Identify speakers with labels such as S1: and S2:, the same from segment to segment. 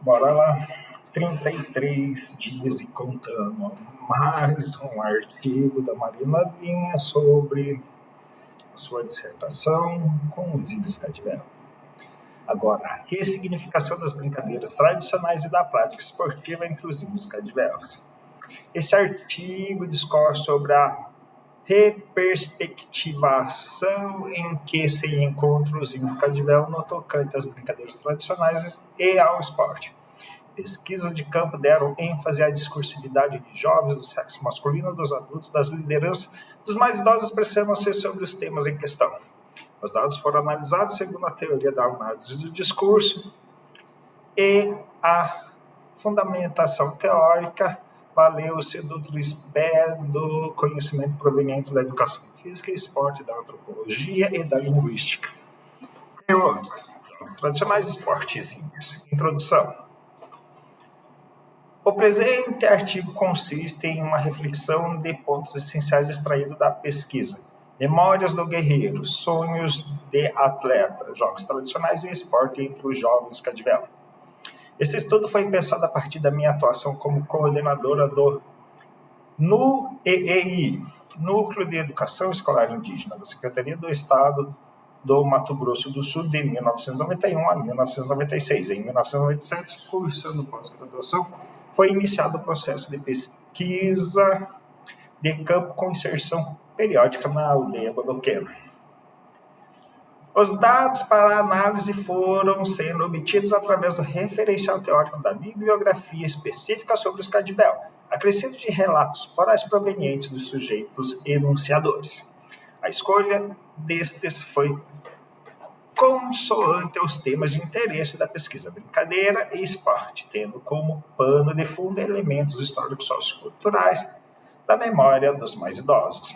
S1: Bora lá. 33 dias e contando. Mais um artigo da Marina Vinha sobre a sua dissertação com os índios cativeiro. Agora, a ressignificação das brincadeiras tradicionais e da prática esportiva entre os índios cativeros. Esse artigo discorre sobre a reperspectivação em que se encontram os índios cativeiro no tocante às brincadeiras tradicionais e ao esporte. Pesquisas de campo deram ênfase à discursividade de jovens do sexo masculino, dos adultos, das lideranças, dos mais idosos, expressando-se sobre os temas em questão. Os dados foram analisados segundo a teoria da análise do discurso e a fundamentação teórica valeu-se do tripé do conhecimento provenientes da educação física e esporte, da antropologia e da linguística. Tradicionais esportes índios. Introdução. O presente artigo consiste em uma reflexão de pontos essenciais extraídos da pesquisa. Memórias do guerreiro, sonhos de atleta, jogos tradicionais e esporte entre os jovens cativeiro. Esse estudo foi pensado a partir da minha atuação como coordenadora do NUEEI, Núcleo de Educação Escolar Indígena, da Secretaria do Estado do Mato Grosso do Sul, de 1991 a 1996. Em 1997, cursando pós-graduação, foi iniciado o processo de pesquisa de campo com inserção periódica na aldeia bodoquena. Os dados para a análise foram sendo obtidos através do referencial teórico da bibliografia específica sobre os cativeiro, acrescido de relatos orais provenientes dos sujeitos enunciadores. A escolha destes foi consoante os temas de interesse da pesquisa, brincadeira e esporte, tendo como pano de fundo elementos históricos socioculturais da memória dos mais idosos.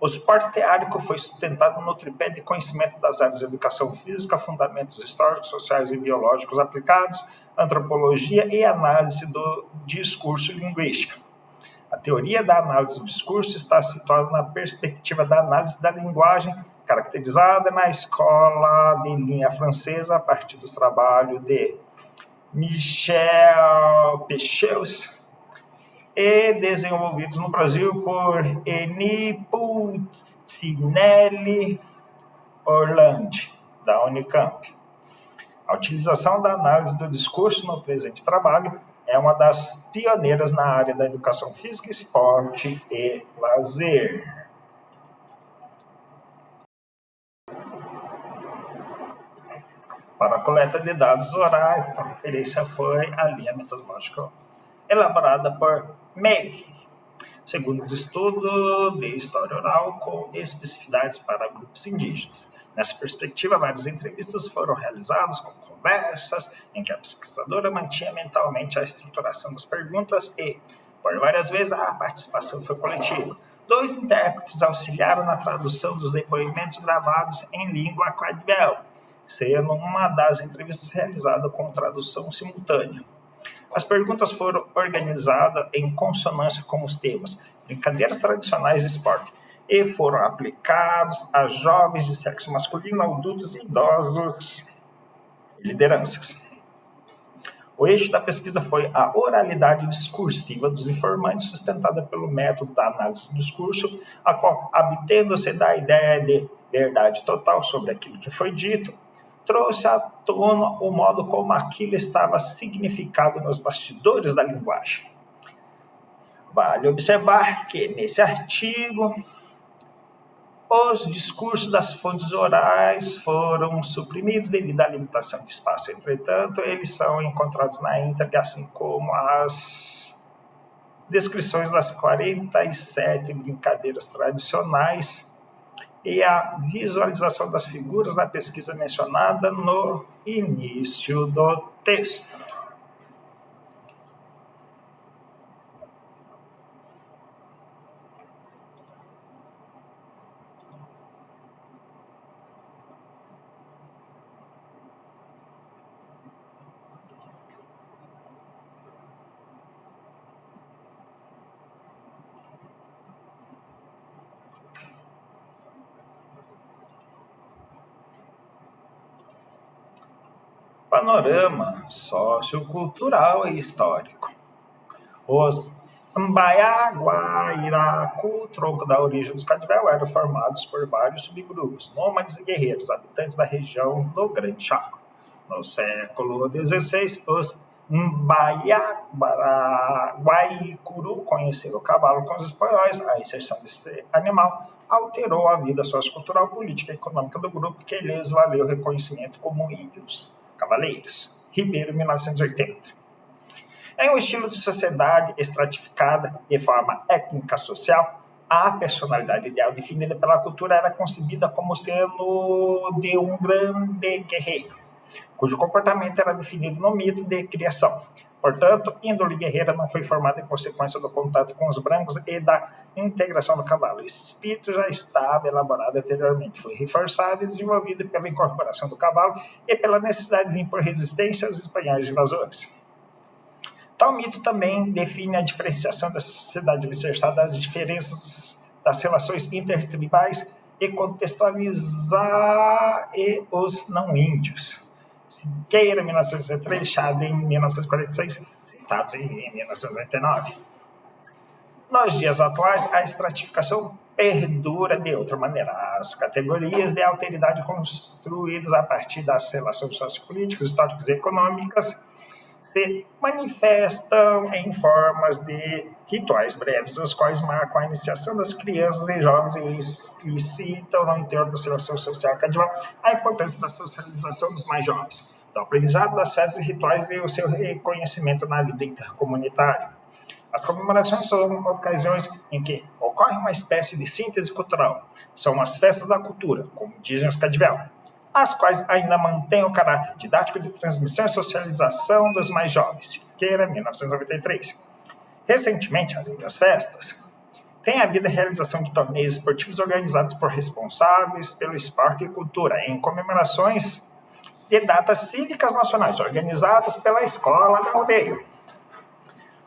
S1: O suporte teórico foi sustentado no tripé de conhecimento das áreas de educação física, fundamentos históricos, sociais e biológicos aplicados, antropologia e análise do discurso linguístico. A teoria da análise do discurso está situada na perspectiva da análise da linguagem, caracterizada na escola de linha francesa a partir dos trabalhos de Michel Pechels e desenvolvidos no Brasil por Eni Pulcinelli Orlandi, da Unicamp. A utilização da análise do discurso no presente trabalho é uma das pioneiras na área da educação física, esporte e lazer. Para a coleta de dados orais, a referência foi a linha metodológica elaborada por May, segundo o estudo de história oral com especificidades para grupos indígenas. Nessa perspectiva, várias entrevistas foram realizadas com conversas em que a pesquisadora mantinha mentalmente a estruturação das perguntas e, por várias vezes, a participação foi coletiva. 2 intérpretes auxiliaram na tradução dos depoimentos gravados em língua cativeiro, sendo uma das entrevistas realizada com tradução simultânea. As perguntas foram organizadas em consonância com os temas brincadeiras tradicionais e esporte e foram aplicados a jovens de sexo masculino, adultos, idosos e lideranças. O eixo da pesquisa foi a oralidade discursiva dos informantes, sustentada pelo método da análise do discurso, a qual, obtendo-se da ideia de verdade total sobre aquilo que foi dito, trouxe à tona o modo como aquilo estava significado nos bastidores da linguagem. Vale observar que, nesse artigo, os discursos das fontes orais foram suprimidos devido à limitação de espaço. Entretanto, eles são encontrados na íntegra, assim como as descrições das 47 brincadeiras tradicionais e a visualização das figuras na pesquisa mencionada no início do texto. Panorama sociocultural e histórico. Os Mbaiá-Guairacu, tronco da origem dos Cadivel, eram formados por vários subgrupos, nômades e guerreiros, habitantes da região do Grande Chaco. No século XVI, os Mbaiá-Guaicuru conheceram o cavalo com os espanhóis. A inserção deste animal alterou a vida sociocultural, política e econômica do grupo, que lhes valeu reconhecimento como índios cavaleiros. Ribeiro, 1980. Em um estilo de sociedade estratificada de forma étnica-social, a personalidade ideal definida pela cultura era concebida como sendo de um grande guerreiro, cujo comportamento era definido no mito de criação. Portanto, índole guerreira não foi formada em consequência do contato com os brancos e da integração do cavalo. Esse espírito já estava elaborado anteriormente, foi reforçado e desenvolvido pela incorporação do cavalo e pela necessidade de impor resistência aos espanhóis invasores. Tal mito também define a diferenciação da sociedade alicerçada das diferenças das relações intertribais e contextualizar os não índios. Siqueira, 1903, Chade, em 1946, citados em 1999. Nos dias atuais, a estratificação perdura de outra maneira. As categorias de alteridade construídas a partir das relações sociopolíticas, históricas e econômicas se manifestam em formas de rituais breves, os quais marcam a iniciação das crianças e jovens e explicitam no interior da seleção social cadival a importância da socialização dos mais jovens, do aprendizado das festas e rituais e o seu reconhecimento na vida intercomunitária. As comemorações são ocasiões em que ocorre uma espécie de síntese cultural. São as festas da cultura, como dizem os cadivel, as quais ainda mantêm o caráter didático de transmissão e socialização dos mais jovens. Siqueira, 1993. Recentemente, além das festas, tem havido a realização de torneios esportivos organizados por responsáveis pelo esporte e cultura, em comemorações de datas cívicas nacionais, organizadas pela escola da aldeia.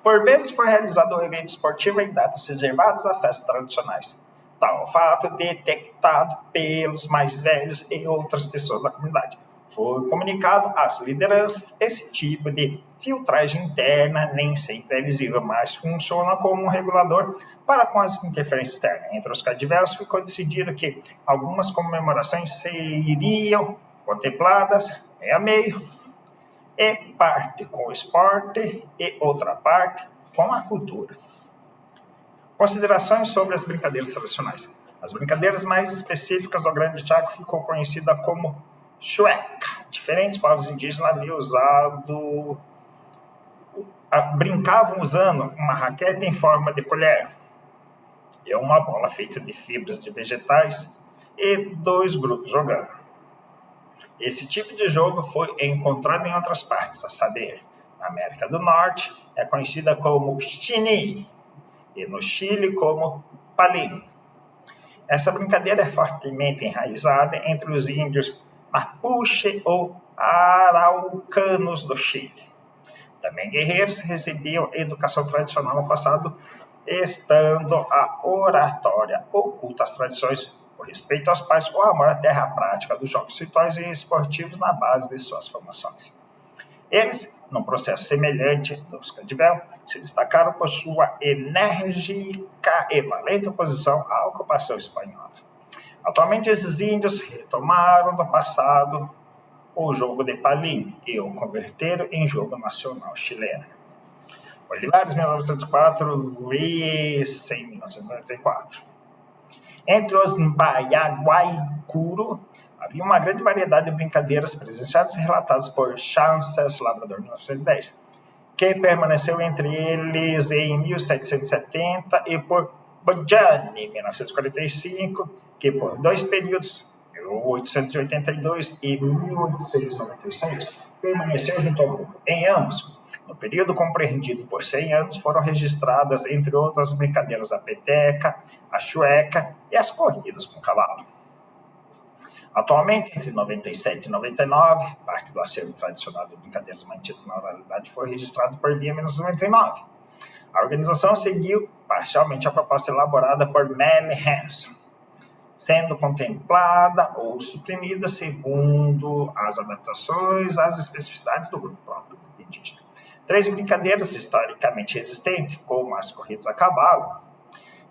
S1: Por vezes foi realizado um evento esportivo em datas reservadas a festas tradicionais. Tal fato detectado pelos mais velhos e outras pessoas da comunidade. Foi comunicado às lideranças. Esse tipo de filtragem interna nem sempre é visível, mas funciona como um regulador para com as interferências externas. Entre os cadiveus ficou decidido que algumas comemorações seriam contempladas meio a meio, e parte com o esporte e outra parte com a cultura. Considerações sobre as brincadeiras tradicionais. As brincadeiras mais específicas do Grande Chaco ficou conhecida como chueca. Diferentes povos indígenas haviam brincavam usando uma raquete em forma de colher e uma bola feita de fibras de vegetais e dois grupos jogando. Esse tipo de jogo foi encontrado em outras partes, a saber, na América do Norte é conhecida como chini, e no Chile como palim. Essa brincadeira é fortemente enraizada entre os índios Mapuche ou Araucanos do Chile. Também guerreiros recebiam educação tradicional no passado, estando a oratória oculta às tradições, o respeito aos pais, o amor à terra, a prática dos jogos rituais e esportivos na base de suas formações. Eles, num processo semelhante dos cadivel, se destacaram por sua enérgica e valente oposição à ocupação espanhola. Atualmente, esses índios retomaram do passado o jogo de palim e o converteram em jogo nacional chileno. Olivares, 1904, Reis, em 1994. Entre os Mbaiá-Guaicuru, havia uma grande variedade de brincadeiras presenciadas e relatadas por Chances Labrador, 1910, que permaneceu entre eles em 1770, e por Bojani, 1945, que por dois períodos, 1882 e 1896, permaneceu junto ao grupo. Em ambos, no período compreendido por 100 anos, foram registradas, entre outras brincadeiras, a peteca, a chueca e as corridas com cavalo. Atualmente, entre 97 e 99, parte do acervo tradicional de brincadeiras mantidas na oralidade foi registrado por via 1999. A organização seguiu parcialmente a proposta elaborada por Melly Hanson. sendo contemplada ou suprimida segundo as adaptações às especificidades do próprio grupo indígena. 3 brincadeiras historicamente existentes, como as corridas a cavalo,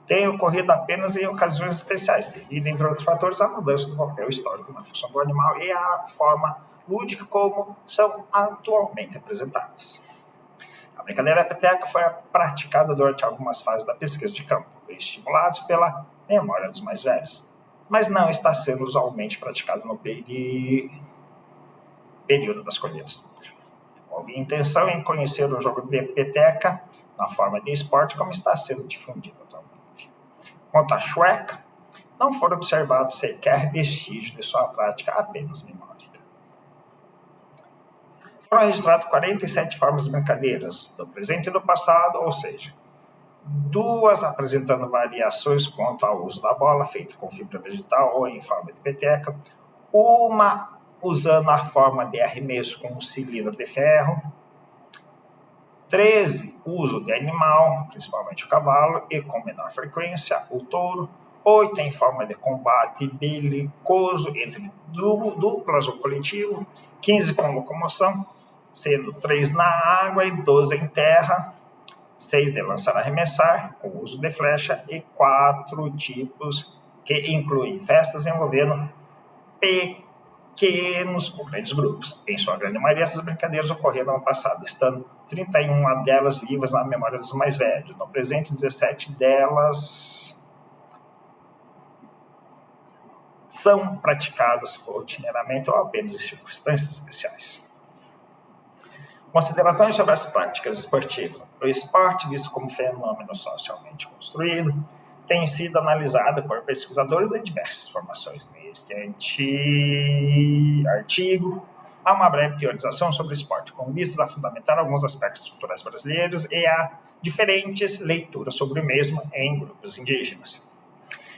S1: têm ocorrido apenas em ocasiões especiais, devido, entre outros fatores, à mudança do papel histórico na função do animal e à forma lúdica como são atualmente apresentadas. A brincadeira peteca foi praticada durante algumas fases da pesquisa de campo, estimulados pela memória dos mais velhos, mas não está sendo usualmente praticada no período das colheitas. Houve intenção em conhecer o jogo de peteca na forma de esporte como está sendo difundido atualmente. Quanto à chueca, não foram observados sequer vestígios de sua prática apenas memórica. Foram registradas 47 formas de brincadeiras, do presente e do passado, ou seja, 2 apresentando variações quanto ao uso da bola, feita com fibra vegetal ou em forma de peteca, uma usando a forma de arremesso com um cilindro de ferro, 13 uso de animal, principalmente o cavalo, e com menor frequência o touro, 8 em forma de combate belicoso entre duplas ou coletivo, 15 com locomoção, sendo 3 na água e 12 em terra, 6 de lançar arremessar, com uso de flecha, e 4 tipos que incluem festas envolvendo pequenos ou grandes grupos. Em sua grande maioria, essas brincadeiras ocorreram no passado, estando 31 delas vivas na memória dos mais velhos. No presente, 17 delas são praticadas rotineiramente ou apenas em circunstâncias especiais. Considerações sobre as práticas esportivas. O esporte, visto como fenômeno socialmente construído, tem sido analisado por pesquisadores de diversas formações. Neste artigo, há uma breve teorização sobre o esporte, com vistas a fundamentar alguns aspectos culturais brasileiros e a diferentes leituras sobre o mesmo em grupos indígenas.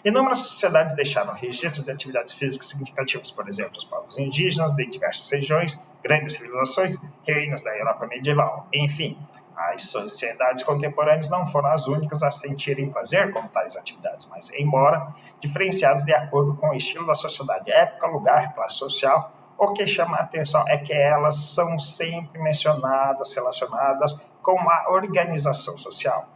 S1: Inúmeras sociedades deixaram registros de atividades físicas significativas, por exemplo, os povos indígenas de diversas regiões, grandes civilizações, reinos da Europa medieval. Enfim, as sociedades contemporâneas não foram as únicas a sentirem prazer com tais atividades, mas, embora diferenciadas de acordo com o estilo da sociedade, época, lugar, classe social, o que chama a atenção é que elas são sempre mencionadas, relacionadas com a organização social.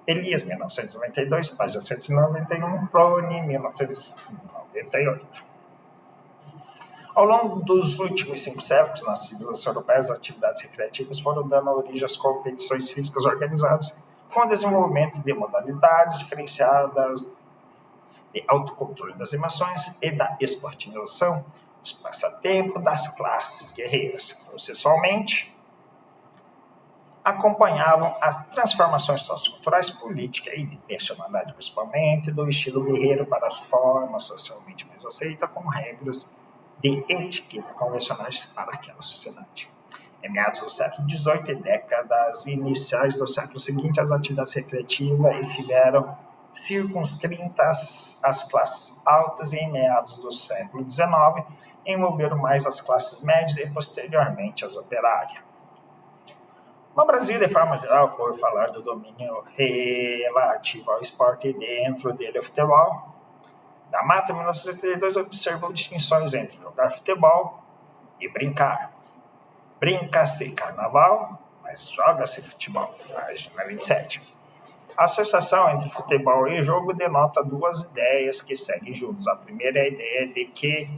S1: Elias, 1992, página 191, Prone, 1998. Ao longo dos últimos 5 séculos, nas civilizações europeias, as atividades recreativas foram dando origem às competições físicas organizadas, com o desenvolvimento de modalidades diferenciadas de autocontrole das emoções e da esportivização dos passatempos das classes guerreiras. Processualmente, acompanhavam as transformações socioculturais, políticas e de personalidade, principalmente do estilo guerreiro para as formas socialmente mais aceitas, com regras de etiqueta convencionais para aquela sociedade. Em meados do século XVIII e décadas iniciais do século seguinte, as atividades recreativas estiveram circunscritas às classes altas e em meados do século XIX envolveram mais as classes médias e posteriormente as operárias. No Brasil, de forma geral, por falar do domínio relativo ao esporte e dentro dele o futebol, da Mata, em 1972, observou distinções entre jogar futebol e brincar. Brinca-se carnaval, mas joga-se futebol, página 27. A associação entre futebol e jogo denota 2 ideias que seguem juntas. A primeira é a ideia de que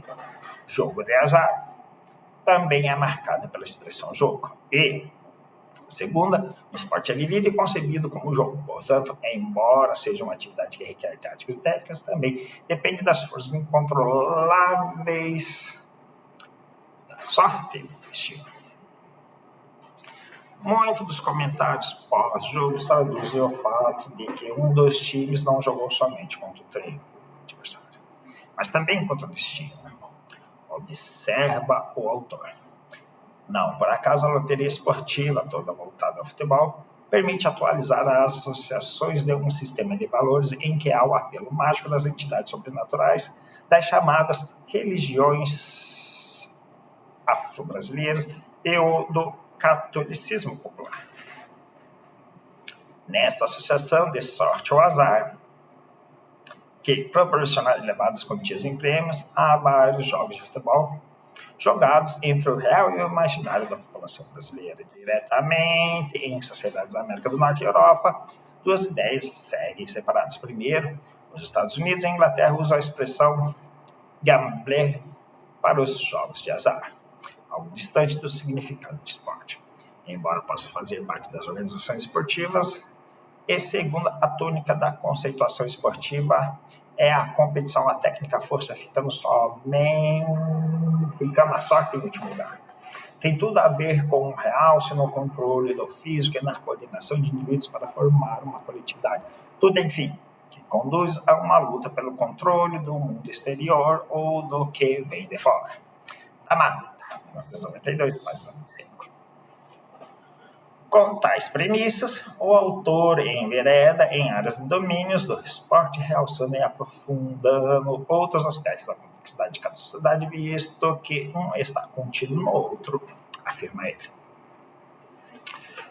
S1: jogo de azar também é marcada pela expressão jogo. E segunda, o esporte é vivido e concebido como jogo. Portanto, embora seja uma atividade que requer táticas e técnicas, também depende das forças incontroláveis da sorte e do destino. Muitos dos comentários pós-jogo traduzem o fato de que um dos times não jogou somente contra o treino do adversário, mas também contra o destino. Observa o autor. Não, por acaso a loteria esportiva, toda voltada ao futebol, permite atualizar as associações de um sistema de valores em que há o apelo mágico das entidades sobrenaturais, das chamadas religiões afro-brasileiras e o do catolicismo popular. Nesta associação de sorte ou azar, que proporciona elevadas quantias em prêmios a vários jogos de futebol jogados entre o real e o imaginário da população brasileira diretamente em sociedades da América do Norte e Europa. Duas ideias seguem separadas. Primeiro, os Estados Unidos e a Inglaterra usam a expressão gambler para os jogos de azar, algo distante do significado de esporte. Embora possa fazer parte das organizações esportivas, e segundo a tônica da conceituação esportiva, é a competição, a técnica, a força, ficando a sorte em último lugar. Tem tudo a ver com o realce no controle do físico e na coordenação de indivíduos para formar uma coletividade. Tudo, enfim, que conduz a uma luta pelo controle do mundo exterior ou do que vem de fora. Amata, 1992, página 25. Com tais premissas, o autor envereda em áreas de domínios do esporte, realçando e aprofundando outros aspectos da complexidade de cada sociedade, visto que um está contido no outro, afirma ele.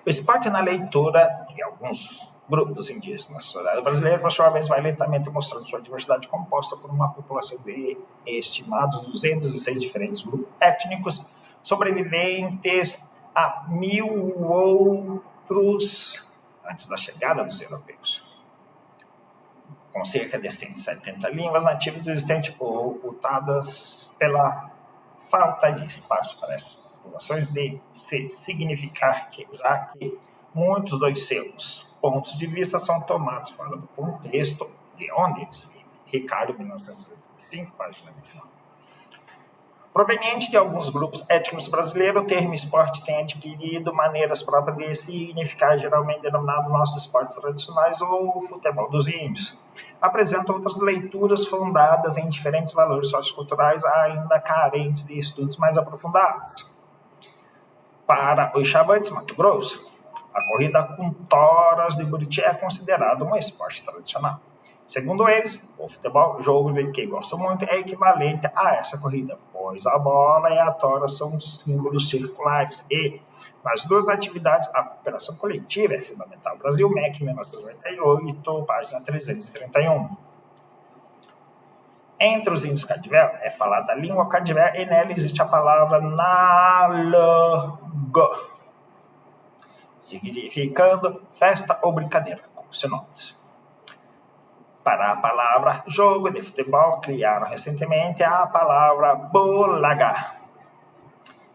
S1: O esporte na leitura de alguns grupos indígenas na sociedade brasileira, por sua vez, vai lentamente mostrando sua diversidade composta por uma população de estimados 206 diferentes grupos étnicos, sobreviventes a 1000 outros antes da chegada dos europeus, com cerca de 170 línguas nativas existentes ou ocultadas pela falta de espaço para essas populações de se significar que, já que muitos dos seus pontos de vista são tomados fora do contexto de onde eles vivem. Ricardo, 1985, página 29. Proveniente de alguns grupos étnicos brasileiros, o termo esporte tem adquirido maneiras próprias de significar, geralmente denominado nossos esportes tradicionais ou futebol dos índios. Apresenta outras leituras fundadas em diferentes valores socioculturais ainda carentes de estudos mais aprofundados. Para os Chavantes, Mato Grosso, a corrida com toras de Buriti é considerada um esporte tradicional. Segundo eles, o futebol, jogo de que gostam muito, é equivalente a essa corrida, pois a bola e a tora são símbolos circulares e, nas duas atividades, a cooperação coletiva é fundamental. Brasil, MEC, 1998, página 331. Entre os índios Cadivel é falada a língua Cadivel e nela existe a palavra Nalgo, significando festa ou brincadeira, com sinônimos. Para a palavra jogo de futebol, criaram recentemente a palavra bolaga,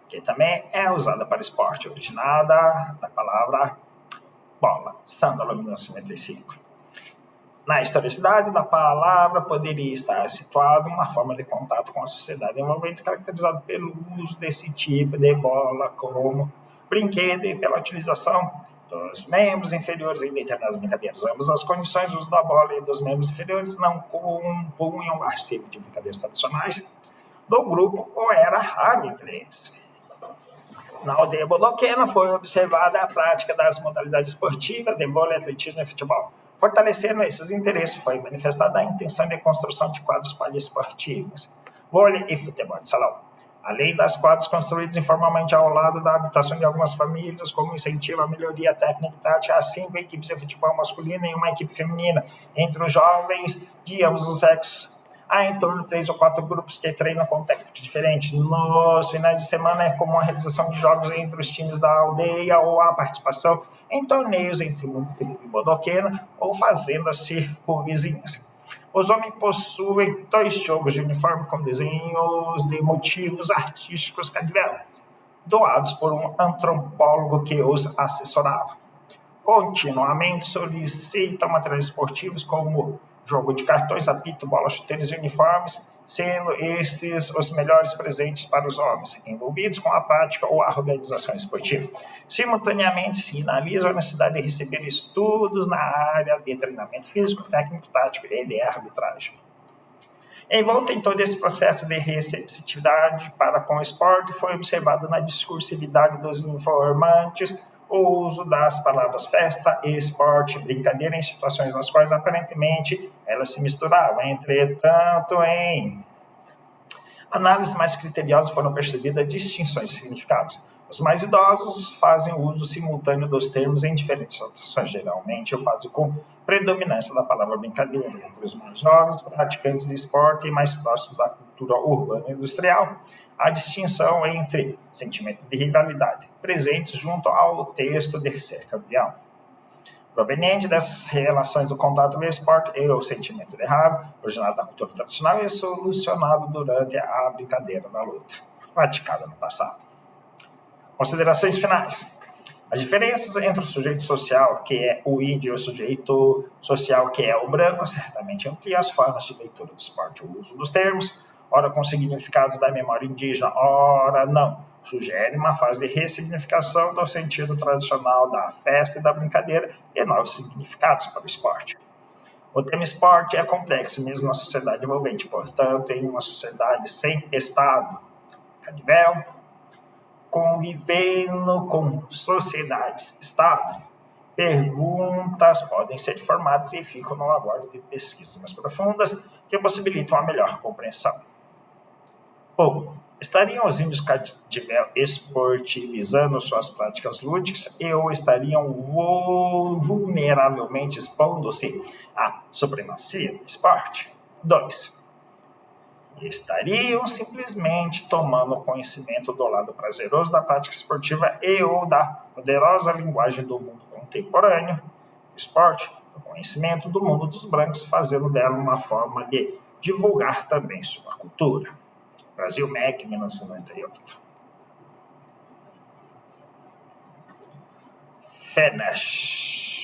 S1: que também é usada para esporte, originada da palavra bola, Sândalo, 1955. Na historicidade da palavra, poderia estar situada uma forma de contato com a sociedade envolvente, caracterizada pelo uso desse tipo de bola como brinquedo e pela utilização dos membros inferiores em determinadas brincadeiras. Ambas as condições, o uso da bola e dos membros inferiores, não compunham o arcebo de brincadeiras tradicionais do grupo ou era raro entre eles. Na aldeia bodoquena foi observada a prática das modalidades esportivas de vôlei, atletismo e futebol. Fortalecendo esses interesses, foi manifestada a intenção de construção de quadros poliesportivos, vôlei e futebol de salão. Além das quadras construídas informalmente ao lado da habitação de algumas famílias, como incentivo à melhoria técnica e tática, há 5 equipes de futebol masculino e uma equipe feminina. Entre os jovens de ambos os sexos, há em torno de 3 ou 4 grupos que treinam com técnicos diferentes. Nos finais de semana é comum a realização de jogos entre os times da aldeia ou a participação em torneios entre municípios de Bodoquena ou fazendas circunvizinhas. Os homens possuem 2 jogos de uniforme com desenhos de motivos artísticos Cadivel, doados por um antropólogo que os assessorava. Continuamente solicitam materiais esportivos como jogo de cartões, apito, bolas, chuteiras e uniformes, sendo esses os melhores presentes para os homens envolvidos com a prática ou a organização esportiva. Simultaneamente, sinalizam a necessidade de receber estudos na área de treinamento físico, técnico, tático e de arbitragem. Envolto em todo esse processo de receptividade para com o esporte, foi observado na discursividade dos informantes o uso das palavras festa e esporte, brincadeira em situações nas quais aparentemente elas se misturavam. Entretanto, em análises mais criteriosas foram percebidas distinções de significados. Os mais idosos fazem uso simultâneo dos termos em diferentes situações. Geralmente, eu faço com predominância da palavra brincadeira. Entre os mais jovens, praticantes de esporte e mais próximos da cultura urbana e industrial, a distinção entre sentimento de rivalidade, presentes junto ao texto de ser campeão. Proveniente dessas relações do contato via esporte e o sentimento de raiva, originado da cultura tradicional e solucionado durante a brincadeira da luta, praticada no passado. Considerações finais. As diferenças entre o sujeito social, que é o índio, e o sujeito social, que é o branco, certamente ampliam as formas de leitura do esporte. O uso dos termos, ora com significados da memória indígena, ora não, sugere uma fase de ressignificação do sentido tradicional da festa e da brincadeira e novos significados para o esporte. O tema esporte é complexo, mesmo na sociedade envolvente, portanto, em uma sociedade sem Estado, Canivel, convivendo com sociedades-estado, perguntas podem ser formadas e ficam no aguardo de pesquisas mais profundas que possibilitam a melhor compreensão. Bom, estariam os índios Canivel esportivizando suas práticas lúdicas e ou estariam vulneravelmente expondo-se à supremacia do esporte? 2. Estariam simplesmente tomando conhecimento do lado prazeroso da prática esportiva e ou da poderosa linguagem do mundo contemporâneo, esporte, o conhecimento do mundo dos brancos, fazendo dela uma forma de divulgar também sua cultura. Brasil MEC, 1998. Finish.